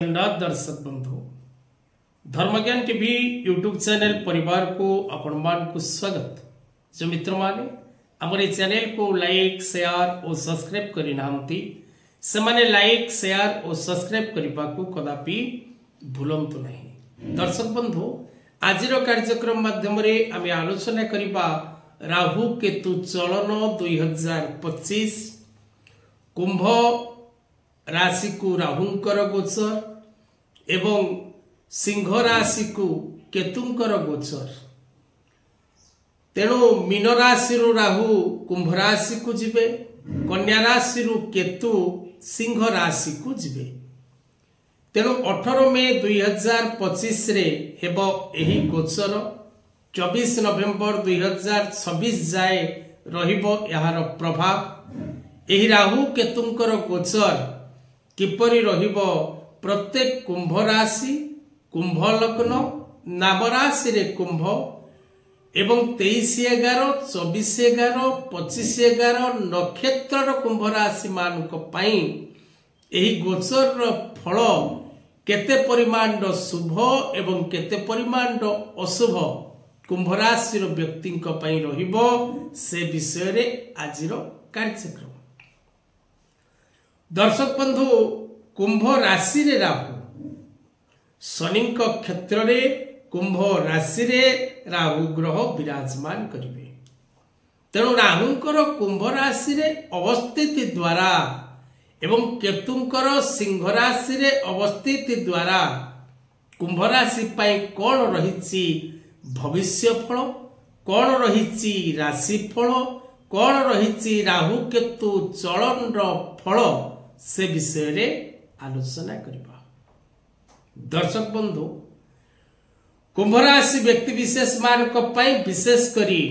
दर्शक बंधु धर्मज्ञान TV YouTube channel परिवार को आपण मान को स्वागत। जो मित्र माने हमर चैनल को लाइक शेयर और सब्सक्राइब करि नांती से माने लाइक शेयर और सब्सक्राइब करबा को कदापि भूलंतु नहीं। दर्शक बंधु आज कार्यक्रम माध्यम रे आमे आलोचना करिबा राहु केतु चलन 2025 कुंभ राशि को राहुंकर गोचर एवं सिंह राशि को केतुंकर गोचर। तेणु मीन राशि राहु कुंभ राशि को जिबे, कन्या राशि केतु सिंह राशि को जिबे। तेणु 18 मई 2025 रे हेबो एही गोचर। 24 नवेम्बर 2026 जाए रहिबो यार प्रभाव। एही राहु केतुंकर गोचर किपरि रहिबो प्रत्येक कुंभ राशि, कुंभ लग्न, नाम राशि रे कुंभ एवं 23/11, 24/11, 25/11 नक्षत्र कुंभ राशि मानक पई एही गोचर फल केते परिमाण शुभ एवं केते परिमाण अशुभ कुंभ राशि व्यक्ति पई रहिबो से विषय रे आजिर कार्यक्रम। दर्शक बंधु कुंभ राशि रे राहु शनि क्षेत्र रे कुंभ राशि रे राहु ग्रह विराजमान करिवे। तेणु राहुंकर कुंभ राशि रे अवस्थिति द्वारा एवं केतुंकर सिंह राशि रे अवस्थिति द्वारा कुंभ राशि पई कोन रहिछि भविष्य फल, कोन रहिछि राशि फल, कोन रहिछि राहु केतु चलन रो फल से विषय रे आलोचना करिबा। दर्शक बंधु कुंभ राशि व्यक्ति विशेष मानक पई विशेष करी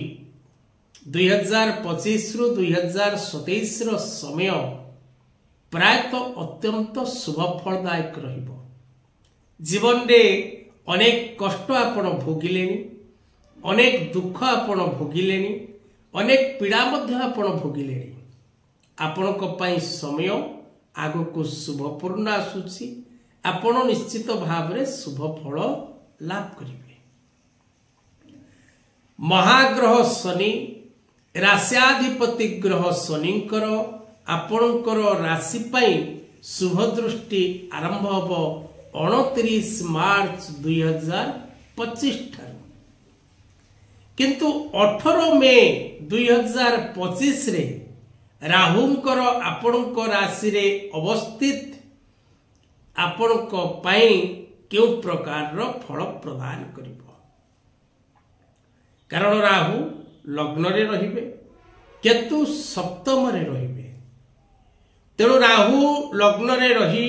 2025 रु 2027 रो समय प्रायतः अत्यंत शुभ फलदायक रहिबो। जीवन रे अनेक कष्ट आपण भोगिलेनी, अनेक दुख आपण भोगिलेनी, अनेक पीड़ा मध्य आपण भोगिलेनी। आपण को पई समय आगो को शुभपूर्ण आसुची। आपण निश्चित भाव रे शुभ फल लाभ करिवे। महाग्रह शनि राश्याधिपति ग्रह शनिंकर आपणकर राशि पई शुभ दृष्टि आरंभ हबो 29 मार्च 2025 ठारू। किंतु 18 मई 2025 रे राहुंकर आपणक राशि रे अवस्थित आपणक पई क्यों प्रकार रो फल प्रदान करिवो। कारण राहु लग्न रे रहिबे, केतु सप्तम रे रहिबे। तेणु राहु लग्न रे रही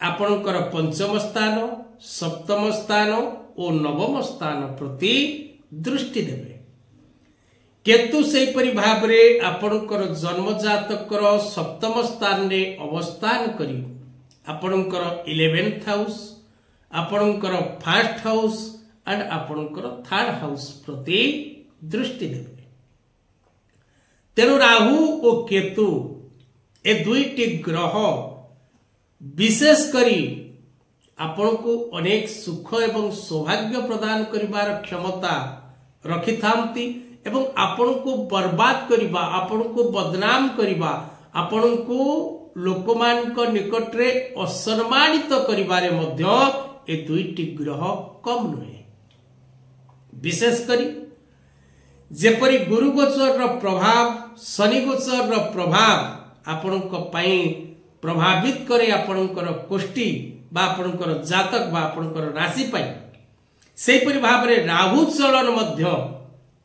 आपणकर पंचम स्थान, सप्तम स्थान और नवम स्थान प्रति दृष्टि देबे। केतु सेही परि भाव रे आपणकर जन्म जातकर सप्तम स्थान रे अवस्थान करी आपणकर 11th हाउस, आपणकर फर्स्ट हाउस एंड आपणकर थर्ड हाउस प्रति दृष्टि देबे। तेणु राहु और केतु ए दुईटी ग्रह विशेष करी आपण को अनेक सुख एवं सौभाग्य प्रदान करिवार क्षमता रखि थांती एवं आपण को बर्बाद करिबा, आपण को बदनाम करिबा, आपण को लोकमान को निकट रे असम्मानित करिबारे मध्य ए दुईटी ग्रह कम नहे। विशेष करी जेपरि गुरु गोचर रो प्रभाव, शनि गोचर रो प्रभाव आपण को पई प्रभावित करे आपणकर कोष्ठी बा आपणकर जातक बा आपणकर राशि पई, सेही परि भाव रे राहु चलन मध्य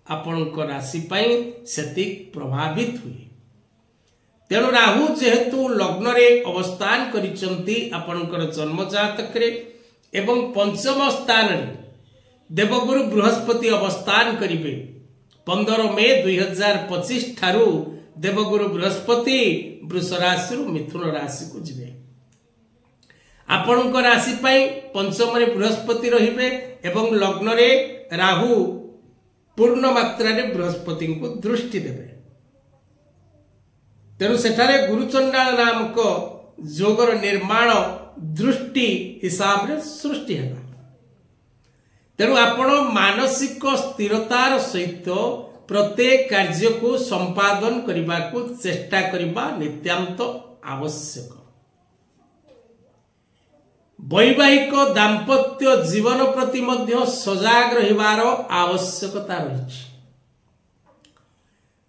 आपणकर राशि पई सेति प्रभावित हुए। तेणु राहु जेहेतु लग्न रे अवस्थान करिसंती आपणकर जन्म जातक रे एवं पंचम स्थान रे देवगुरु बृहस्पति अवस्थान करिवे। 15 मई 2025 ठारू देवगुरु बृहस्पति वृष राशि मिथुन राशि को जिवे। आपणक राशि पई पंचम रे बृहस्पति रहिबे एवं लग्न रे राहु पूर्ण मात्रा रे बृहस्पति को दृष्टि देबे। तेणु सेठारे गुरुचंडाल नामक जोगर निर्माण दृष्टि हिसाब रे सृष्टि है। तेणु आपण मानसिक स्थिरतार सहित प्रत्येक कार्य को संपादन करने को चेष्टा करने नित्यांत आवश्यक। वैवाहिक दाम्पत्य जीवन प्रति मध्य सजाग रहिबार आवश्यकता रही।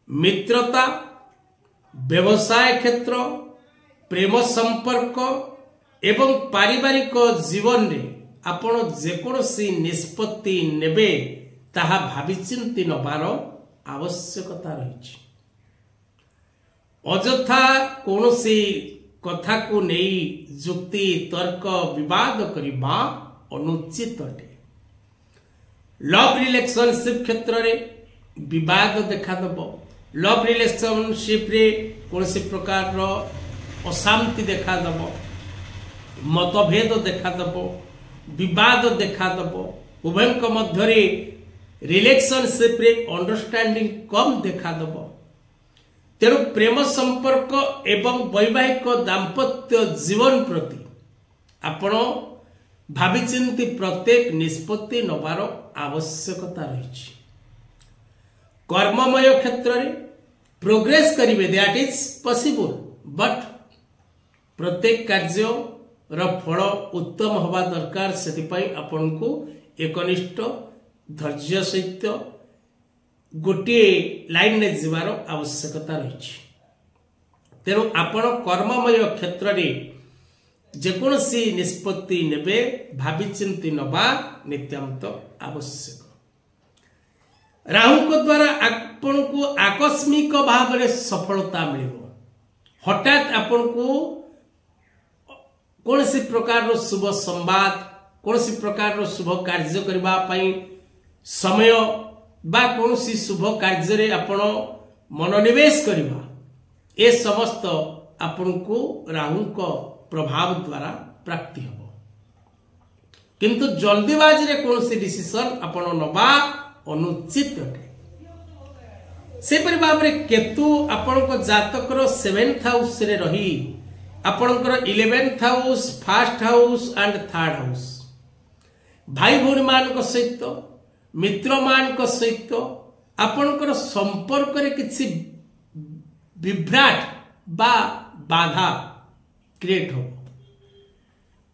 मित्रता, व्यवसाय क्षेत्र, प्रेम संपर्क एवं पारिवारिक जीवन रे आपण जेकोसी निष्पत्ति नेबे ताहा भावी चिंती नबार आवश्यकता रही। अजथा कौनसी कथा को नहीं जुक्ति तर्क विवाद करबा अनुचित अटे। लव रिलेशनशिप क्षेत्र रे विवाद देखा दबो। लव रिलेशनशिप रे कौनसी प्रकार रो अशांति देखा दबो, मतभेद देखा दबो, विवाद देखा दबो, उभयक मध्य रे रिलेशनशिप रे अंडरस्टैंडिंग कम देखा दबो। तेणु प्रेम संपर्क एवं वैवाहिक दाम्पत्य जीवन प्रति आपण भाविचिंती प्रत्येक निष्पत्ति नबार आवश्यकता रही। कर्ममय क्षेत्र में प्रोग्रेस करिवे दैट इज पॉसिबल, बट प्रत्येक कार्य रो फल उत्तम हवा दरकार। सेतिपई आपण को एकनिष्ठ धैर्य सहित गोटे लाइन ने जीवार आवश्यकता रही। तेणु आपण कर्ममय क्षेत्र में जेकोसी निष्पत्ति नेबे भावी चिंती नबा नित्यांत आवश्यक। राहु को द्वारा आपण को आकस्मिक भाव में सफलता मिलिबो। हठात आपण को कौन सी प्रकार रो शुभ संवाद, कौन सी प्रकार रो शुभ कार्य करबा पई समय बा कौन सी शुभ कार्य रे आपण मनोनिवेश करबा, ए समस्त आपण को राहु को प्रभाव द्वारा प्राप्ति हबो। किंतु जल्दीबाजी रे कौन सी डिसीजन आपण नबा अनुचित अटे। से परि भाव रे केतु आपण को जातक रो 7th हाउस रे रही आपणकर 11th house, 1st house and 3rd house भाई भौणी मान सहित मित्र मान सहित आपणकर संपर्क रे किछि विभ्राट बा बाधा क्रिएट हो।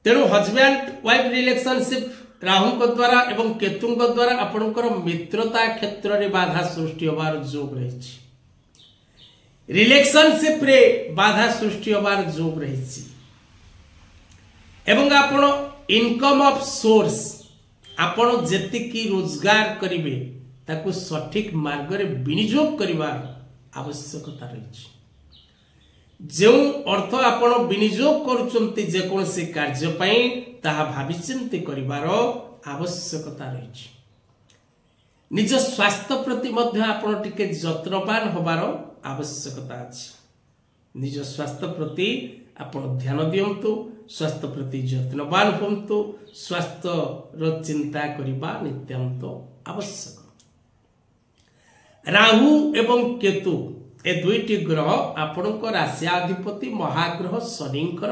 तेणु हजबैंड वाइफ रिलेशनशिप राहु को द्वारा एवं केतु को द्वारा आपणकर मित्रता क्षेत्र रे बाधा सृष्टि होबार जोग रही। रिलेशनशिप रे बाधा सृष्टि होबार जोग रही। एवं आपण इनकम ऑफ सोर्स आपण जेतिकी रोजगार करिवे ताकू सठिक मार्ग रे विनियोग करिवार आवश्यकता रही। जो अर्थ आपण विनियोग करूचंती जे कोनसी कार्य पई ताहा भावी चिंती करिवार आवश्यकता रही। निज स्वास्थ्य प्रति मध्य आपण टिके जत्नवान होबार आवश्यकता अछि। निज स्वास्थ्य प्रति आपण ध्यान दियंतु, स्वास्थ्य प्रति जत्नवान होंतु, स्वास्थ्य रो चिंता करिबा नित्यांत आवश्यक। राहु एवं केतु ए दुईटी ग्रह आपणक राशियाधिपति महाग्रह शनिंकर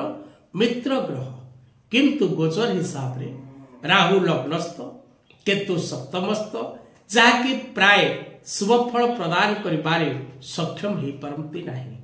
मित्र ग्रह, किंतु गोचर हिसाब रे राहु लग्नस्थ, केतु सप्तमस्थ, जहाँकि प्राय शुभ फल प्रदान करिबारे सक्षम हो पारंती नहीं।